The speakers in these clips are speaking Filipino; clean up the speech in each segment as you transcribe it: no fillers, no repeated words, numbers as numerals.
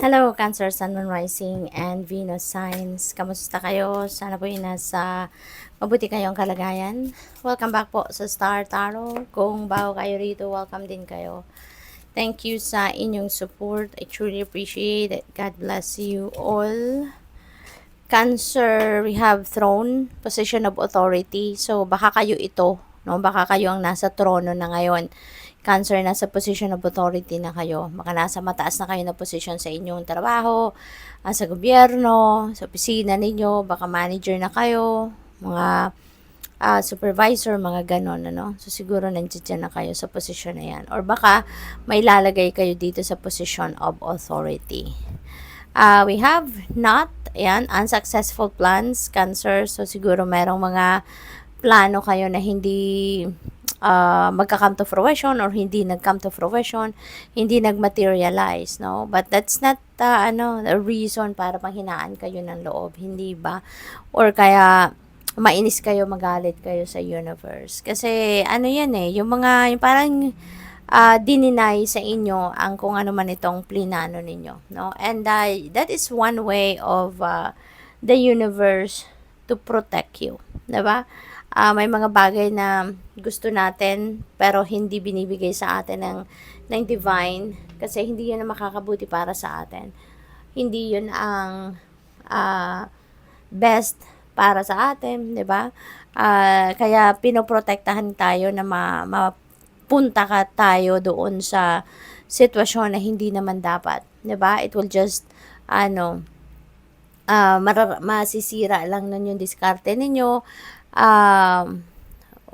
Hello, Cancer, Sun, Moon, Rising, and Venus signs. Kamusta kayo? Sana po nasa mabuti kayong kalagayan. Welcome back po sa Star Tarot. Kung bago kayo rito, welcome din kayo. Thank you sa inyong support. I truly appreciate it. God bless you all. Cancer, we have throne, position of authority. So, baka kayo ito, no? Baka kayo ang nasa trono na ngayon. Cancer, nasa position of authority na kayo. Baka nasa mataas na kayo na position sa inyong trabaho, sa gobyerno, sa opisina ninyo, baka manager na kayo, mga supervisor, mga ganon, ano? So, siguro nandiyan na kayo sa position na yan. Or baka may lalagay kayo dito sa position of authority. We have not, ayan, unsuccessful plans, Cancer. So, siguro merong mga plano kayo na hindi magka-come to fruition or hindi nag-come to fruition, hindi nag-materialize, no? But that's not, a reason para panghinaan kayo ng loob, hindi ba? Or kaya, mainis kayo, magalit kayo sa universe. Kasi, ano yan yung mga, yung parang, dininay sa inyo ang kung ano man itong plinano ninyo, no? And that is one way of the universe to protect you, 'di ba? May mga bagay na gusto natin pero hindi binibigay sa atin ng divine kasi hindi 'yun ang makakabuti para sa atin. Hindi 'yun ang best para sa atin, 'di ba? Kaya pinoprotektahan tayo na mapunta ka tayo doon sa sitwasyon na hindi naman dapat, 'di ba? It will just ano masisira lang nun yung diskarte ninyo, um,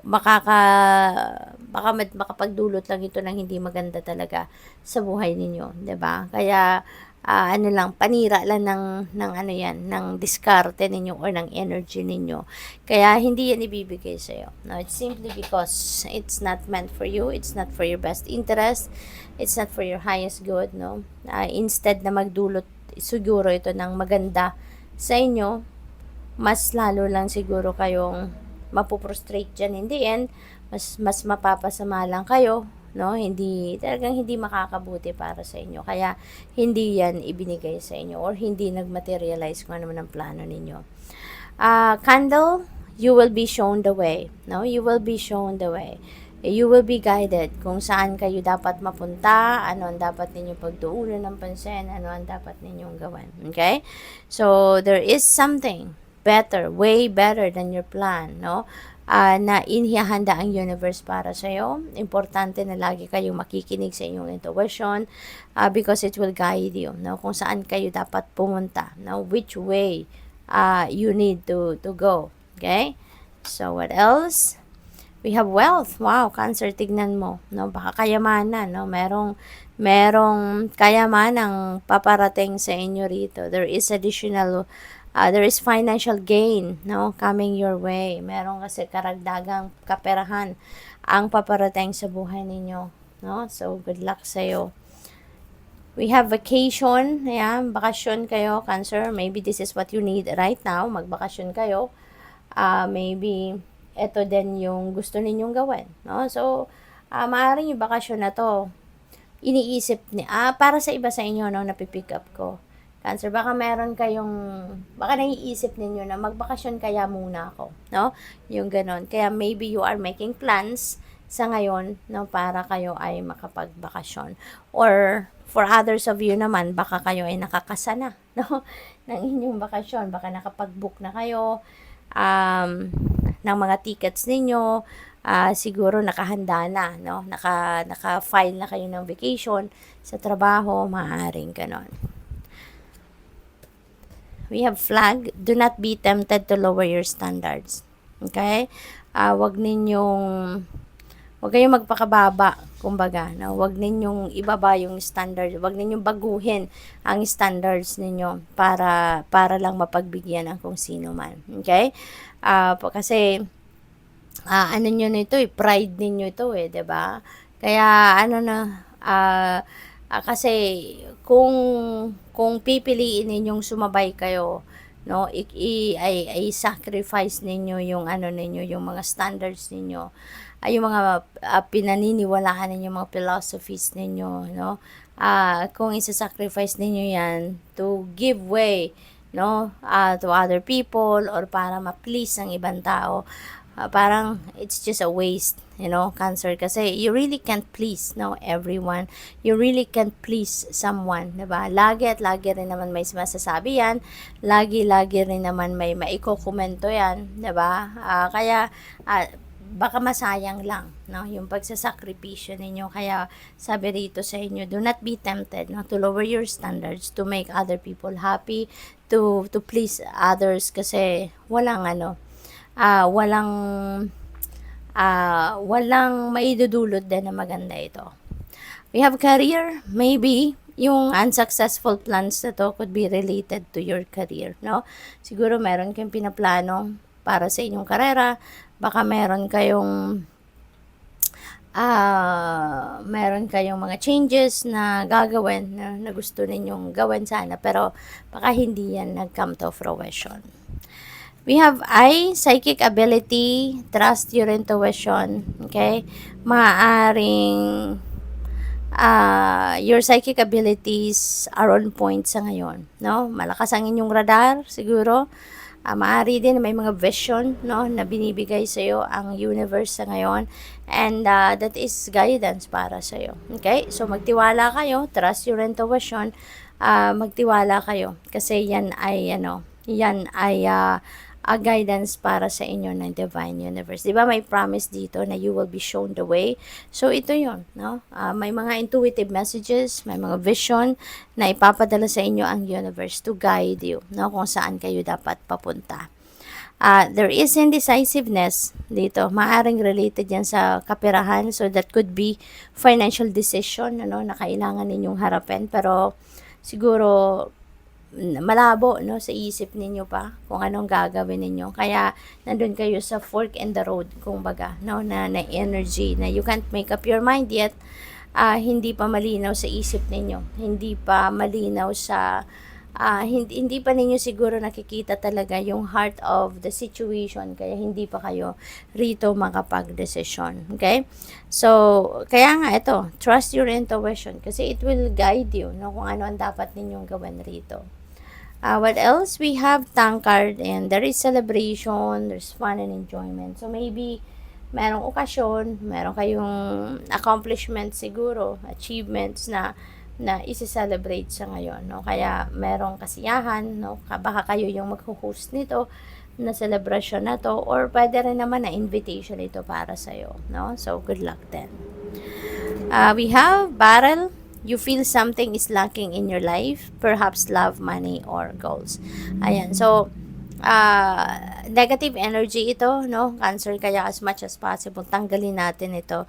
makaka makapagdulot lang ito ng hindi maganda talaga sa buhay ninyo, 'di ba? Kaya ano lang, panira lang ng ano 'yan, ng diskarte ninyo or ng energy ninyo. Kaya hindi 'yan ibibigay sa iyo. No, it's simply because it's not meant for you, it's not for your best interest, it's not for your highest good, no? Instead na magdulot siguro ito ng maganda sa inyo, mas lalo lang siguro kayong mapuprostrate dyan in the end, mas mapapasama lang kayo, no? Talagang hindi makakabuti para sa inyo. Kaya, hindi yan ibinigay sa inyo or hindi nagmaterialize kung ano man ang plano ninyo. Candle, you will be shown the way, no? You will be shown the way. You will be guided kung saan kayo dapat mapunta, ano ang dapat ninyong pagtuunan ng pansin, ano ang dapat ninyong gawin. Okay? So, there is something better, way better than your plan, no? Na inihahanda ang universe para sa iyo. Importante na lagi kayong makikinig sa inyong intuition because it will guide you, no? Kung saan kayo dapat pumunta, no? Which way you need to go. Okay? So, what else? We have wealth. Wow, Cancer, tignan mo, no? Baka kayamanan, no? Merong kayamanang paparating sa inyo rito. There is financial gain, no? Coming your way. Meron kasi karagdagang kaperahan ang paparating sa buhay ninyo, no? So, good luck sa iyo. We have vacation. Ayan, bakasyon kayo, Cancer. Maybe this is what you need right now. Magbakasyon kayo. Maybe ito din yung gusto ninyong gawin, no? So, maaaring yung bakasyon na to, iniisip para sa iba sa inyo, no, napipick up ko. Cancer, baka naiisip ninyo na magbakasyon kaya muna ako, no? Yung ganon. Kaya maybe you are making plans sa ngayon, no, para kayo ay makapagbakasyon. Or, for others of you naman, baka kayo ay nakakasana, no, ng inyong bakasyon. Baka nakapag-book na kayo, ng mga tickets ninyo, siguro nakahanda na, no? Naka-file na kayo ng vacation sa trabaho, maaaring ganon. We have flag, do not be tempted to lower your standards. Okay? Wag kayong magpakababa, kumbaga, no? Wag ninyong ibaba yung standard, wag ninyong baguhin ang standards ninyo para lang mapagbigyan ng kung sino man. Okay? Kasi ano nyo nito pride ninyo ito 'di ba? Kaya kasi kung pipiliin ninyong sumabay kayo, no, i-sacrifice ninyo yung ninyo, yung mga standards ninyo, yung mga pinaniniwalaan ninyo, mga philosophies ninyo, no, kung isa-sacrifice ninyo yan to give way, no, to other people or para ma-please ang ibang tao, parang it's just a waste, Cancer, kasi you really can't please, no, everyone. You really can't please someone, diba? Lagi at lagi rin naman may masasabi yan, lagi rin naman may maikokomento yan, diba? Kaya baka masayang lang, no, yung pagsasakripisyo ninyo. Kaya sabi rito sa inyo, do not be tempted, no, to lower your standards to make other people happy, to please others, kasi walang walang maidudulot din na maganda ito. We have career, maybe yung unsuccessful plans na to could be related to your career, no? Siguro meron kayong pinaplano para sa inyong karera, baka meron kayong mga changes na gagawin na gusto ninyong gawin sana, pero baka hindi yan nag-come to fruition. We have psychic ability, trust your intuition, okay? Maaring your psychic abilities are on point sa ngayon, no? Malakas ang inyong radar, siguro. Maaari din may mga vision, no, na binibigay sa iyo ang universe sa ngayon, and that is guidance para sa iyo. Okay? So magtiwala kayo, trust your intuition, magtiwala kayo kasi yan ay a guidance para sa inyo ng divine universe. 'Di ba may promise dito na you will be shown the way? So ito 'yon, no? May mga intuitive messages, may mga vision na ipapadala sa inyo ang universe to guide you, no, kung saan kayo dapat papunta. There is indecisiveness dito. Maaring related yan sa kaperahan, so that could be financial decision, na kailangan ninyong harapin, pero siguro malabo, no, sa isip ninyo pa kung anong gagawin ninyo. Kaya nandun kayo sa fork in the road, kumbaga, no, na energy na you can't make up your mind yet. Hindi pa malinaw sa isip ninyo, hindi pa malinaw sa hindi pa ninyo siguro nakikita talaga yung heart of the situation, kaya hindi pa kayo rito makapag-desisyon. Okay? So, kaya nga ito, trust your intuition kasi it will guide you, no, kung ano ang dapat ninyong gawin rito. What else? We have tankard, and there is celebration, there's fun and enjoyment. So maybe merong okasyon, meron kayong accomplishment siguro, achievements na isi-celebrate sa ngayon, no? Kaya merong kasiyahan, no? Baka kayo yung mag-host nito na celebration na to, or pwede rin naman na invitation ito para sa'yo, no? So good luck then. We have barrel. You feel something is lacking in your life, perhaps love, money, or goals. Ayan, so negative energy ito, no, Cancer, kaya as much as possible tanggalin natin ito.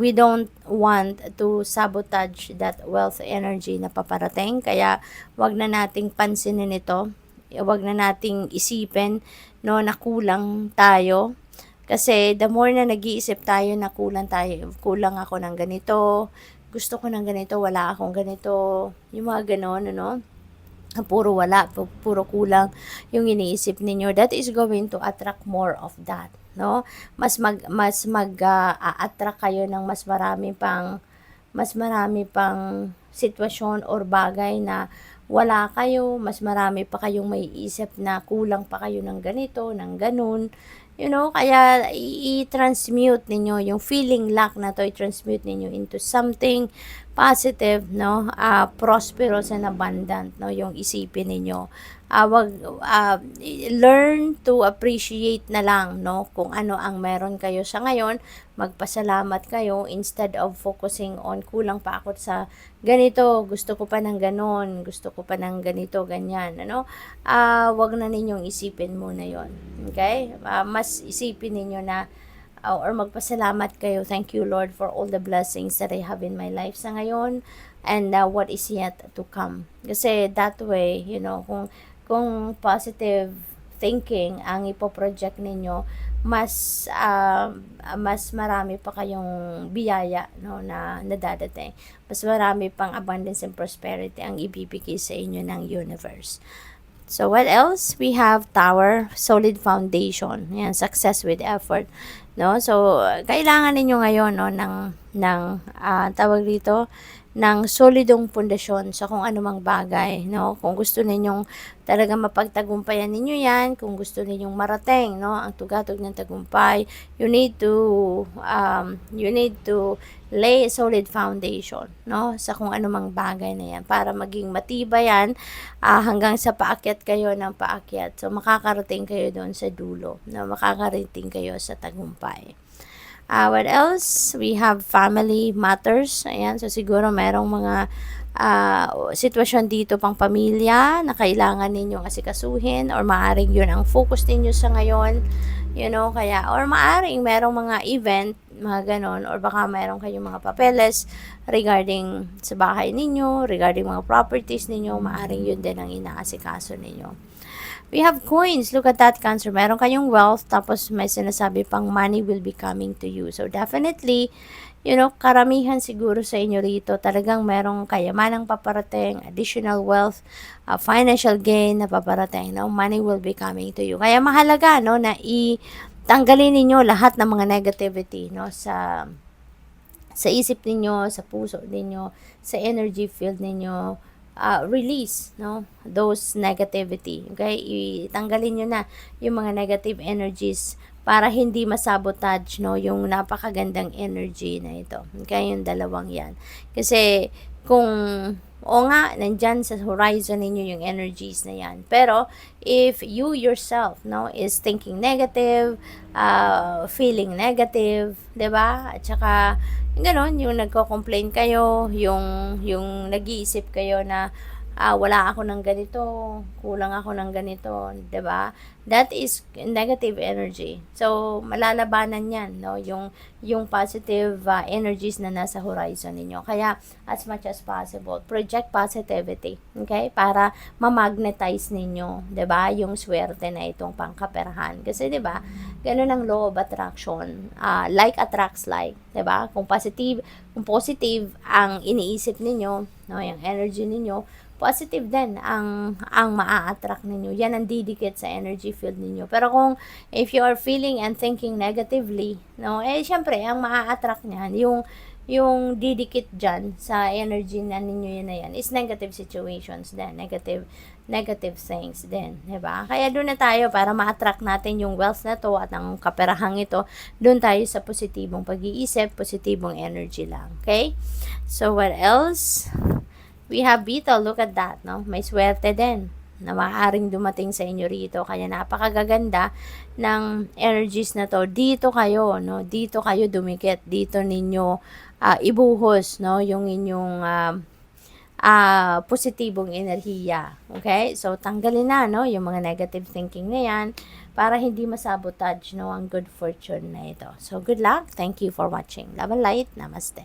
We don't want to sabotage that wealth energy na paparating, kaya wag na nating pansinin ito, wag na nating isipin, no, na kulang tayo. Kasi the more na nag-iisip tayo na kulang ako ng ganito, gusto ko ng ganito, wala akong ganito, yung mga ganon, puro wala, puro kulang yung iniisip ninyo, that is going to attract more of that, no? Mas mag-attract kayo ng mas marami pang sitwasyon or bagay na wala kayo, mas marami pa kayong may isip na kulang pa kayo ng ganito, ng ganun, kaya i-transmute ninyo yung feeling lack na to, i-transmute ninyo into something positive, no, prosperous and abundant, no, yung isipin ninyo. Learn to appreciate na lang, no, kung ano ang meron kayo sa ngayon, magpasalamat kayo instead of focusing on kulang pa ako sa ganito, gusto ko pa ng ganon, gusto ko pa ng ganito, ganyan, wag na ninyong isipin muna yon. Okay? Mas isipin ninyo na or magpasalamat kayo, thank you Lord for all the blessings that I have in my life sa ngayon and what is yet to come. Kasi that way, kung positive thinking ang ipoproject ninyo, mas marami pa kayong biyaya, no, na dadating. Mas marami pang abundance and prosperity ang ibibigay sa inyo ng universe. So what else? We have tower, solid foundation. Yan, success with effort, no? So kailangan ninyo ngayon, no, ng tawag dito, ng solidong pundasyon sa kung anumang bagay, no? Kung gusto ninyong talaga mapagtagumpayan ninyo yan, kung gusto ninyong marating, no, ang tugatog ng tagumpay, you need to lay a solid foundation, no, sa kung anumang bagay na yan para maging matibay yan hanggang sa paakyat kayo ng paakyat. So, makakarating kayo doon sa dulo, no, makakarating kayo sa tagumpay. What else? We have family matters. Ayan, so siguro merong mga sitwasyon dito pang pamilya na kailangan ninyong asikasuhin or maaring yun ang focus ninyo sa ngayon. Kaya, or maaring merong mga event, mga ganon, or baka meron kayong mga papeles regarding sa bahay ninyo, regarding mga properties ninyo, maaring yun din ang inaasikaso ninyo. We have coins. Look at that, Cancer. Meron kayong wealth, tapos may sinasabi pang money will be coming to you. So, definitely, karamihan siguro sa inyo rito, talagang merong kayamanang paparating, additional wealth, financial gain na paparating, no? Money will be coming to you. Kaya mahalaga, no, na tanggalin ninyo lahat ng mga negativity, no, sa isip ninyo, sa puso ninyo, sa energy field ninyo. Release, no, those negativity. Okay, itanggalin nyo na yung mga negative energies para hindi masabotage, no, yung napakagandang energy na ito. Okay, yung dalawang yan. Kasi kung nandyan sa horizon ninyo yung energies na yan. Pero if you yourself, no, is thinking negative, feeling negative, 'di ba? At saka yung nagko-complain kayo, yung nag-iisip kayo na wala ako ng ganito, kulang ako ng ganito, 'di ba? That is negative energy. So malalabanan 'yan, no? Yung positive energies na nasa horizon ninyo. Kaya as much as possible, project positivity, okay? Para ma-magnetize ninyo, 'di ba? Yung swerte na itong pangkaperahan. Kasi 'di ba? Ganun ang law of attraction. Like attracts like, 'di ba? Kung positive ang iniisip ninyo, no, yung energy ninyo, positive din ang maa-attract ninyo. Yan ang didikit sa energy field ninyo. Pero kung if you are feeling and thinking negatively, no, syempre ang maa-attract niyan yung didikit dyan sa energy na ninyo yun na yan is negative situations din, negative things din, diba? Kaya doon na tayo para ma-attract natin yung wealth na to at ang kaperahang ito, doon tayo sa positibong pag-iisip, positibong energy lang, okay? So, what else? We have Beetle, look at that, no? May swerte din na maaaring dumating sa inyo rito. Kaya napakagaganda ng energies na to. Dito kayo, no? Dito kayo dumikit. Dito ninyo ibuhos, no? Yung inyong positibong enerhiya. Okay? So, tanggalin na, no? Yung mga negative thinking na yan para hindi masabotage, no? Ang good fortune na ito. So, good luck. Thank you for watching. Love and light. Namaste.